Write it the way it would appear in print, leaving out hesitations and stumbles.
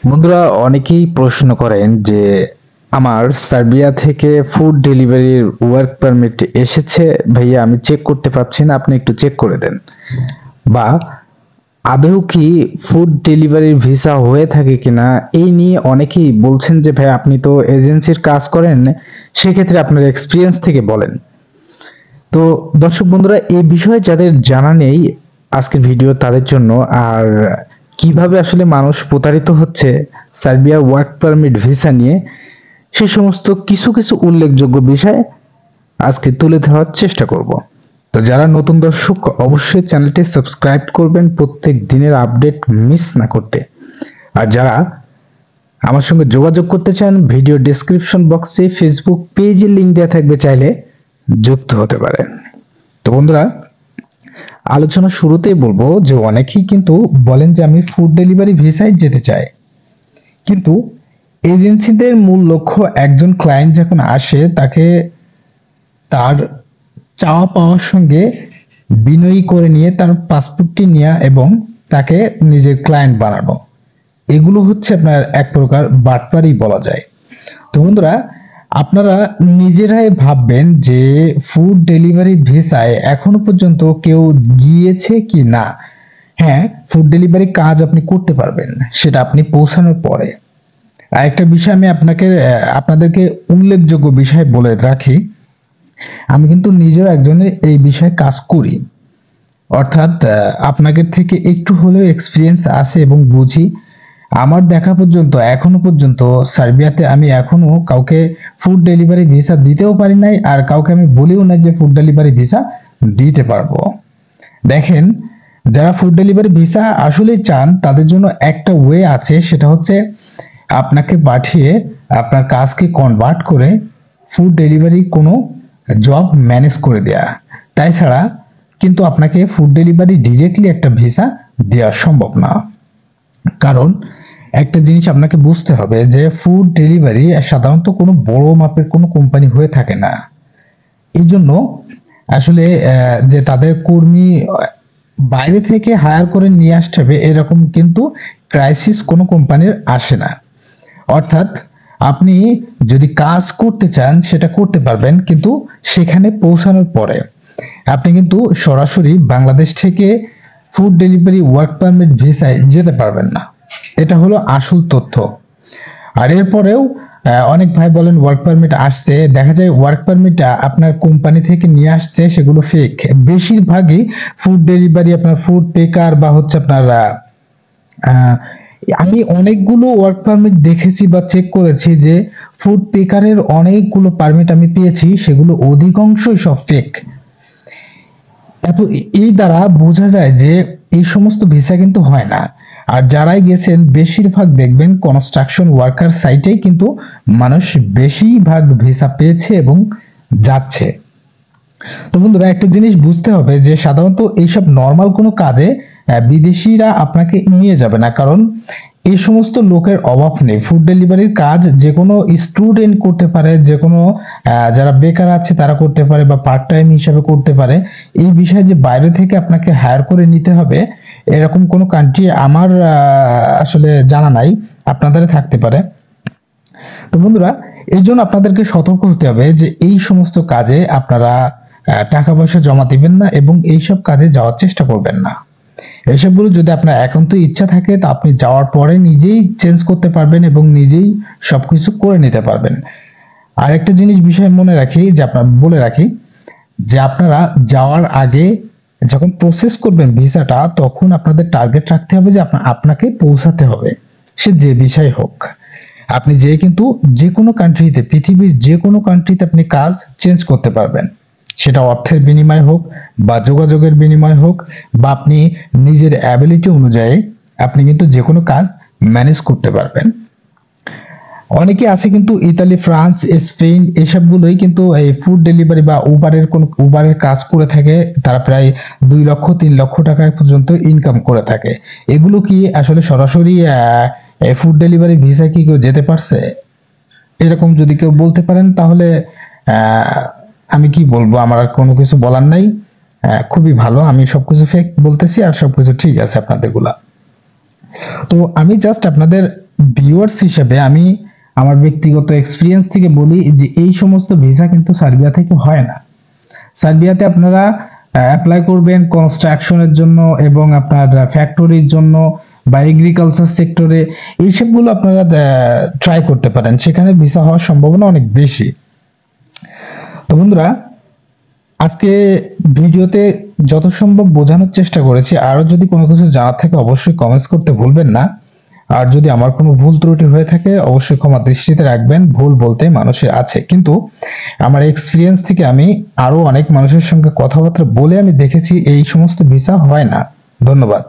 বন্ধুরা অনেকেই প্রশ্ন করেন যে আমার সার্বিয়া থেকে ফুড ডেলিভারির ওয়ার্ক পারমিট এসেছে ভাইয়া, আমি চেক করতে পারছি না, আপনি একটু চেক করে দেন। বা আদৌ কি ফুড ডেলিভারির ভিসা হয়ে থাকে কিনা এই নিয়ে অনেকেই বলছেন যে ভাই আপনি তো এজেন্সির কাজ করেন, সেক্ষেত্রে আপনার এক্সপিরিয়েন্স থেকে বলেন। তো দর্শক বন্ধুরা, এই বিষয়ে যাদের জানা নেই আজকের ভিডিও তাদের জন্য, আর কিভাবে আসলে মানুষ প্রতারিত হচ্ছে সার্বিয়া ওয়ার্ক পারমিট ভিসা নিয়ে, সে সমস্ত কিছু কিছু উল্লেখযোগ্য বিষয় আজকে তুলে ধরার চেষ্টা করব। তো যারা নতুন দর্শক অবশ্যই চ্যানেলটি সাবস্ক্রাইব করবেন প্রত্যেক দিনের আপডেট মিস না করতে। আর যারা আমার সঙ্গে যোগাযোগ করতে চান, ভিডিও ডেসক্রিপশন বক্সে ফেসবুক পেজের লিংক দেওয়া থাকবে, চাইলে যুক্ত হতে পারেন। তো বন্ধুরা, আলোচনা শুরুতেই বলবো যে অনেকেই কিন্তু বলেন যে আমি ফুড ডেলিভারি ভিসায় যেতে চাই, কিন্তু এজেন্সিদের মূল লক্ষ্য একজন ক্লায়েন্ট যখন আসে তাকে তার চাওয়া পাওয়ার সঙ্গে বিনয়ী করে নিয়ে তার পাসপোর্টটি নেওয়া এবং তাকে নিজের ক্লায়েন্ট বানানো। এগুলো হচ্ছে আপনার এক প্রকার বাটপারি বলা যায়। তো বন্ধুরা, আপনারা নিজেরাই ভাববেন যে ফুড ডেলিভারি ভিসায় এখনো পর্যন্ত কেউ গিয়েছে কি না। হ্যাঁ, ফুড ডেলিভারি কাজ আপনি করতে পারবেন, সেটা আপনি পৌঁছানোর পরে। আরেকটা বিষয় আমি আপনাদেরকে উল্লেখযোগ্য বিষয় বলে রাখি, আমি কিন্তু নিজেও একজনের এই বিষয়ে কাজ করি, অর্থাৎ আপনাদের থেকে একটু হলেও এক্সপিরিয়েন্স আছে এবং বুঝি। আমার দেখা পর্যন্ত এখনো পর্যন্ত সার্বিয়াতে আমি এখনো কাউকে ফুড ডেলিভারি ভিসা দিতেও পারি নাই, আর কাউকে আমি বলিও না যে ফুড ডেলিভারি ভিসা দিতে পারবো। দেখেন, যারা ফুড ডেলিভারি ভিসা আসলেই চান তাদের জন্য একটা ওয়ে আছে, সেটা হচ্ছে আপনাকে পাঠিয়ে আপনার কাজকে কনভার্ট করে ফুড ডেলিভারি কোনো জব ম্যানেজ করে দেয়া। তাই ছাড়া কিন্তু আপনাকে ফুড ডেলিভারি ডিরেক্টলি একটা ভিসা দেওয়া সম্ভব না। কারণ একটা জিনিস আপনাকে বুঝতে হবে যে ফুড ডেলিভারি সাধারণত কোনো বড় মাপের কোনো কোম্পানি হয়ে থাকে না। এই জন্য আসলে যে তাদের কর্মী বাইরে থেকে হায়ার করে নিয়ে আসতে হবে এরকম কিন্তু ক্রাইসিস কোনো কোম্পানির আসে না। অর্থাৎ আপনি যদি কাজ করতে চান সেটা করতে পারবেন, কিন্তু সেখানে পৌঁছানোর পরে আপনি কিন্তু সরাসরি বাংলাদেশ থেকে ফুড ডেলিভারি ওয়ার্ক পারমিট ভিসায় যেতে পারবেন না। এটা হলো আসল তথ্য। আর এরপরেও অনেক ভাই বলেন ওয়ার্ক পারমিট আসছে, দেখা যায় ওয়ার্ক পারমিট আপনার কোম্পানি থেকে নিয়ে আসছে, সেগুলো ফেক। বেশিরভাগই ফুড ডেলিভারি আপনার ফুড পেকার বা হচ্ছে আপনার আমি অনেকগুলো ওয়ার্ক পারমিট দেখেছি বা চেক করেছি যে ফুড পেকারের অনেকগুলো পারমিট আমি পেয়েছি, সেগুলো অধিকাংশই সব ফেক। এত এই দ্বারা বোঝা যায় যে এই সমস্ত ভিসা কিন্তু হয় না। আর যারাই গেছেন বেশিরভাগ দেখবেন কনস্ট্রাকশন ওয়ার্কার সাইটেই কিন্তু মানুষ বেশিরভাগ ভিসা পেয়েছে এবং যাচ্ছে। তো বন্ধুরা, একটা জিনিস বুঝতে হবে যে সাধারণত এইসব নর্মাল কোনো কাজে বিদেশিরা আপনাকে নিয়ে যাবে না, কারণ এই সমস্ত লোকের অভাব নেই। ফুড ডেলিভারির কাজ যে কোনো স্টুডেন্ট করতে পারে, যে কোনো যারা বেকার আছে তারা করতে পারে বা পার্ট টাইম হিসাবে করতে পারে। এই বিষয়ে যে বাইরে থেকে আপনাকে হায়ার করে নিতে হবে এরকম কোনো কান্ট্রি আমার আসলে জানা নাই, আপনাদের থাকতে পারে। তো বন্ধুরা, এই জন্য আপনাদেরকে সতর্ক হতে হবে যে এই সমস্ত কাজে আপনারা টাকা পয়সা জমা দিবেন না এবং এইসব কাজে যাওয়ার চেষ্টা করবেন না। এসবগুলো যদি আপনার একান্ত ইচ্ছা থাকে তা আপনি যাওয়ার পরে নিজেই চেঞ্জ করতে পারবেন এবং নিজেই সবকিছু করে নিতে পারবেন। আর একটা জিনিস বিষয় মনে রাখি যে বলে রাখি যে আপনারা যাওয়ার আগে যখন প্রসেস করবেন ভিসাটা, তখন আপনাদের টার্গেট রাখতে হবে যে আপনাকে পৌঁছাতে হবে, সে যে বিষয় হোক। আপনি যে কিন্তু যে কোনো কান্ট্রিতে, পৃথিবীর যে কোনো কান্ট্রিতে আপনি কাজ চেঞ্জ করতে পারবেন, সেটা অর্থের বিনিময় হোক বা যোগাযোগের বিনিময় হোক বা আপনি নিজের অ্যাবিলিটি অনুযায়ী আপনি কিন্তু যে কোনো কাজ ম্যানেজ করতে পারবেন। অনেকে আছে কিন্তু ইতালি, ফ্রান্স, স্পেন এসবগুলোই কিন্তু এই ফুড ডেলিভারি বা উবারের কাজ করে থাকে, তারা প্রায় 2 লক্ষ 3 লক্ষ টাকা পর্যন্ত ইনকাম করে থাকে। এগুলো কি আসলে সরাসরি ফুড ডেলিভারি ভিসা কি কেউ যেতে পারছে? এরকম যদি কেউ বলতে পারেন তাহলে আমি কি বলবো, আমার আর কোনো কিছু বলার নাই। খুবই ভালো, আমি সবকিছু ফেক বলতেছি আর সবকিছু ঠিক আছে আপনাদের গুলা। তো আমি জাস্ট আপনাদের ভিউয়ার্স হিসেবে আমি আমার ব্যক্তিগত এক্সপিরিয়েন্স থেকে বলি যে এই সমস্ত ভিসা কিন্তু সার্বিয়া থেকে হয় না। সার্বিয়াতে আপনারা অ্যাপ্লাই করবেন কনস্ট্রাকশনের জন্য এবং আপনার ফ্যাক্টরির জন্য বা এগ্রিকালচার সেক্টরে, এইসবগুলো আপনারা ট্রাই করতে পারেন, সেখানে ভিসা হওয়ার সম্ভাবনা অনেক বেশি। তো বন্ধুরা, আজকে ভিডিওতে যত সম্ভব বোঝানোর চেষ্টা করেছি। আরো যদি কোনো কিছু জানার থাকে অবশ্যই কমেন্টস করতে ভুলবেন না। আর যদি আমার কোনো ভুল ত্রুটি হয়ে থাকে অবশ্যই ক্ষমা দৃষ্টিতে রাখবেন। ভুল বলতে মানুষের আছে, কিন্তু আমার এক্সপিরিয়েন্স থেকে আমি আরো অনেক মানুষের সঙ্গে কথাবার্তা বলে আমি দেখেছি এই সমস্ত ভিসা হয় না। ধন্যবাদ।